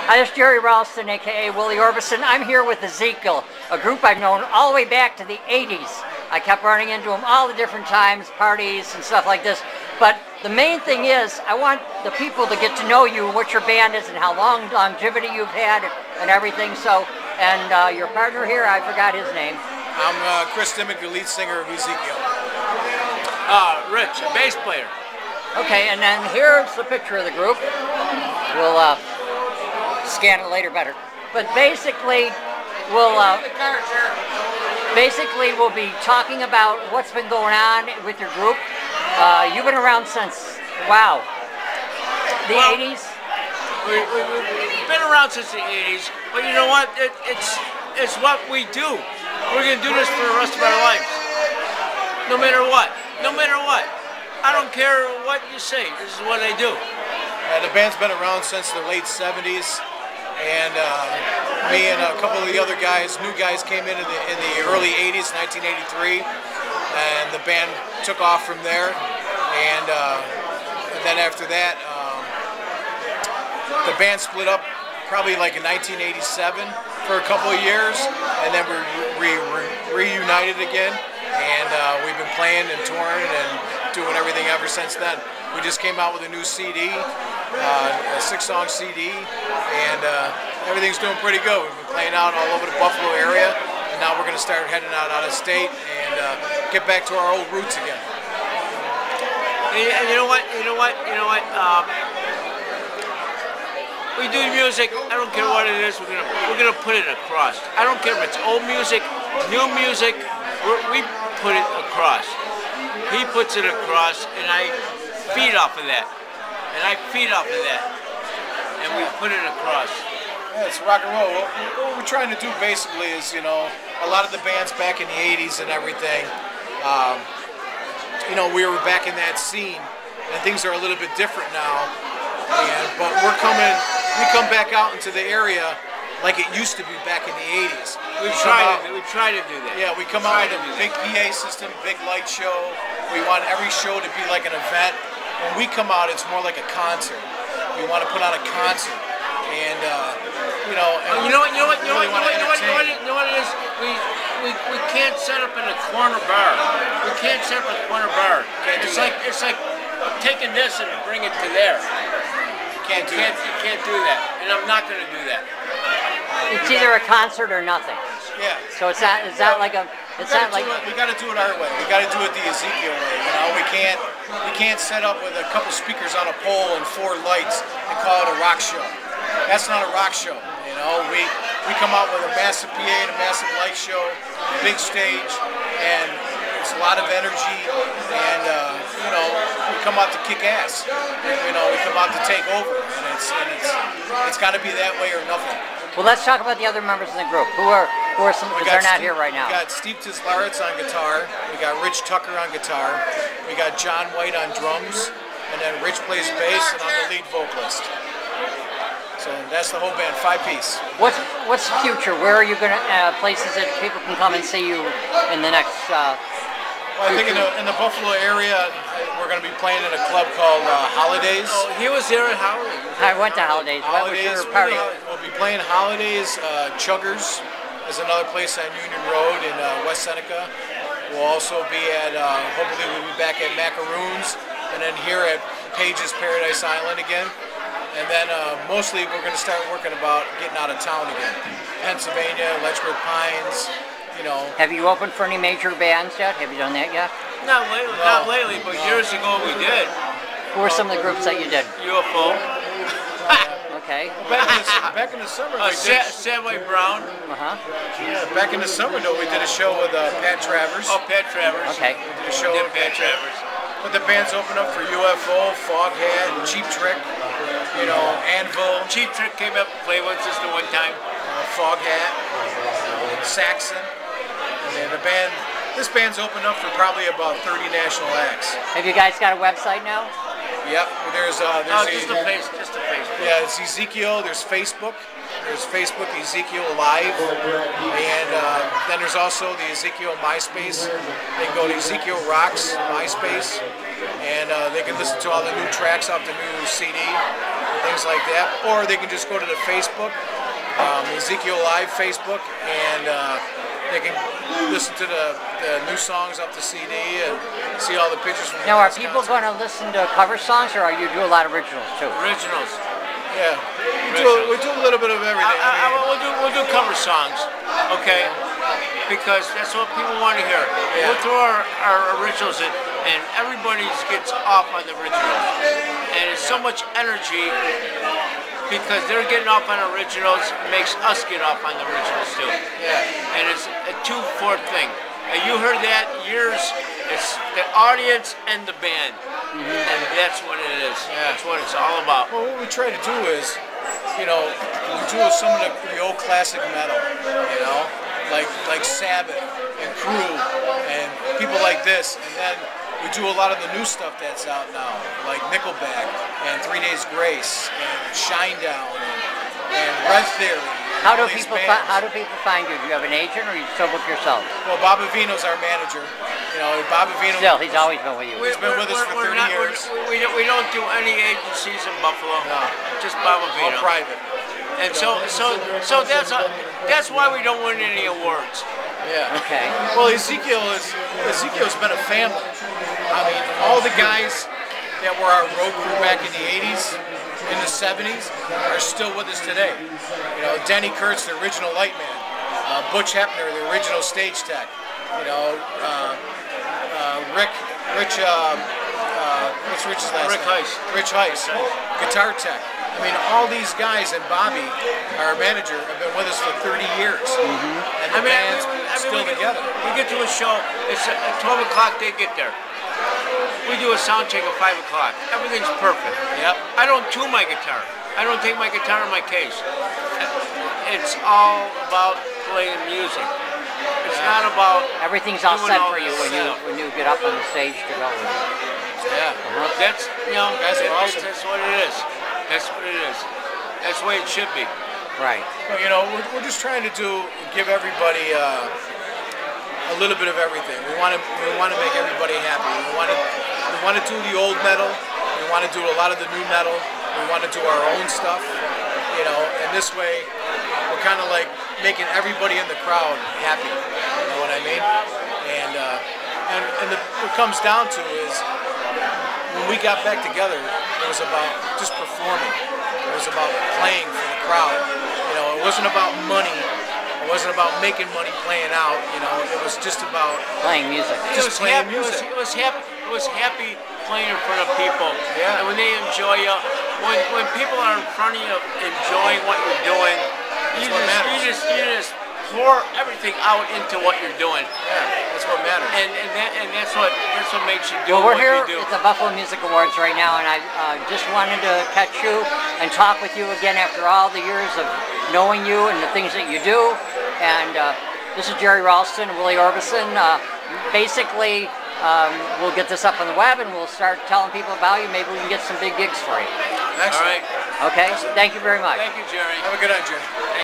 Hi, this is Jerry Ralston, a.k.a. Willie Orbison. I'm here with Ezekiel, a group I've known all the way back to the 80s. I kept running into them all the different times, parties and stuff like this. But the main thing is, I want the people to get to know you, what your band is, and how long longevity you've had, and everything. So, and your partner here, I forgot his name. I'm Chris Dimmick, the lead singer of Ezekiel. Rich, a bass player. Okay, and then here's the picture of the group. We'll scan it later better. But basically, we'll be talking about what's been going on with your group. You've been around since, wow, the 80s? We've been around since the 80s, but you know what? It's what we do. We're going to do this for the rest of our lives. No matter what. No matter what. I don't care what you say. This is what I do. The band's been around since the late 70s, and me and a couple of the other guys, new guys, came in the early 80s, 1983, and the band took off from there. And then after that, the band split up probably like in 1987 for a couple of years, and then we reunited again, and we've been playing and touring and doing everything ever since then. We just came out with a new CD, a 6-song CD, and everything's doing pretty good. We've been playing out all over the Buffalo area, and now we're going to start heading out of state and get back to our old roots again. And you know what? We do music. I don't care what it is. We're gonna put it across. I don't care if it's old music, new music. We put it across. He puts it across, and I feed off of that. And I feed off of that. And we put it across. Yeah, it's rock and roll. What we're trying to do basically is, you know, a lot of the bands back in the 80s and everything, you know, we were back in that scene, and things are a little bit different now. But we come back out into the area like it used to be back in the 80s. We try to do that. Yeah, we come out with a big PA system, big light show. We want every show to be like an event. When we come out, it's more like a concert. We want to put on a concert, and you know what it is? We can't set up in a corner bar. We can't set up in a corner bar. It's like taking this and bring it to there. You can't do that, and I'm not going to do that. It's either a concert or nothing. Yeah. So it's not like a. It's not like. We got to do it our way. We got to do it the Ezekiel way. You know, we can't set up with a couple speakers on a pole and 4 lights and call it a rock show. That's not a rock show. You know, we come out with a massive PA and a massive light show, big stage, and it's a lot of energy, and you know, we come out to kick ass. You know, we come out to take over, and it's got to be that way or nothing. Well, let's talk about the other members in the group. Who are some? Because they're not here right now. We got Steve Tislaritz on guitar. We got Rich Tucker on guitar. We got John White on drums, and then Rich plays bass, and I'm the lead vocalist. So that's the whole band, 5-piece. What's the future? Where are you going to places that people can come and see you in the next? Well, I think in the Buffalo area, we're going to be playing in a club called Holidays. Oh, he was there at Holidays. I went to Holidays. What was your party? We'll be playing Holidays. Chuggers is another place on Union Road in West Seneca. We'll also be at, hopefully we'll be back at Macaroons, and then here at Page's Paradise Island again. And then mostly we're going to start working about getting out of town again. Pennsylvania, Letchworth Pines, you know. Have you opened for any major bands yet? Have you done that yet? Not lately, but years ago we did. Who were some of the groups that you did? UFO. Okay. Back in the summer, we did Samway Brown. Yeah, back in the summer though, we did a show with Pat Travers. Oh, Pat Travers. Okay. We did a show with Pat Travers. But the bands opened up for UFO, Foghat, Cheap Trick, you know, Anvil. Cheap Trick came up and played with us the one time. Foghat, Saxon. And this band's opened up for probably about 30 national acts. Have you guys got a website now? Yep, there's just a Facebook. Yeah, it's Ezekiel. There's Facebook. There's Facebook Ezekiel Live, and then there's also the Ezekiel MySpace. They can go to Ezekiel Rocks MySpace, and they can listen to all the new tracks off the new CD. things like that. Or they can just go to the Facebook, Ezekiel Live Facebook, and they can listen to the new songs off the CD and see all the pictures from the Now, are last people concert. going to listen to cover songs, or are you do a lot of originals too? Originals. Yeah, we do a little bit of everything. We'll do cover songs, okay? Because that's what people want to hear. Yeah. We'll throw our originals in, and everybody gets off on the originals. And it's so much energy because they're getting off on originals, it makes us get off on the originals too. Yeah. And it's a 2-4 thing. And you heard that years, it's the audience and the band. And that's what it is. Yeah. That's what it's all about. Well, what we try to do is, we do some of the old classic metal, like Sabbath and Crew and people like this, and then we do a lot of the new stuff that's out now, like Nickelback and 3 Days Grace and Shinedown and Red Theory. How do people find you? Do you have an agent, or you still book yourself? Well, Bob Avino's our manager. Bob Avino. Still, he's always been with you. He's been with us for 30 years. We don't do any agencies in Buffalo. No. Just Bob Avino. All private. And so that's why we don't win any awards. Yeah. Okay. Well, Ezekiel's been a family. I mean, all the guys that were our road crew back in the 80s, in the 70s, are still with us today. Denny Kurtz, the original lightman. Butch Hepner, the original stage tech. What's Rich's last Rick name? Heiss. Rich Heiss, guitar tech. I mean, all these guys and Bobby, our manager, have been with us for 30 years. And the band's still together. We get to a show, it's at 12 o'clock, they get there. We do a sound check at 5 o'clock. Everything's perfect. Yep. I don't tune my guitar. I don't take my guitar in my case. It's all about playing music. It's not about Everything's all doing set all for you this stuff. when you get up on the stage to go with it. Yeah. That's, Guys are awesome. that's what it is. That's what it is. That's the way it should be. Right. Well, we're just trying to give everybody a little bit of everything. We want to make everybody happy. We want to do the old metal. We want to do a lot of the new metal. We want to do our own stuff. And this way, we're kind of like making everybody in the crowd happy. You know what I mean? And what it comes down to is, when we got back together, it was about just performing. It was about playing for the crowd. It wasn't about money. It wasn't about making money playing out. It was just about Playing music. just playing music. It was happy playing in front of people. Yeah. And when they enjoy you, when people are in front of you enjoying what you're doing, you what matters. just pour everything out into what you're doing. Yeah, that's what matters. And that's what makes you do Well, we're what here you do. at the Buffalo Music Awards right now, and I just wanted to catch you and talk with you again after all the years of knowing you and the things that you do. And this is Jerry Ralston and Willie Orbison. Basically, we'll get this up on the web, and we'll start telling people about you. Maybe we can get some big gigs for you. Excellent. All right. Okay? Thank you very much. Thank you, Jerry. Have a good night, Jim.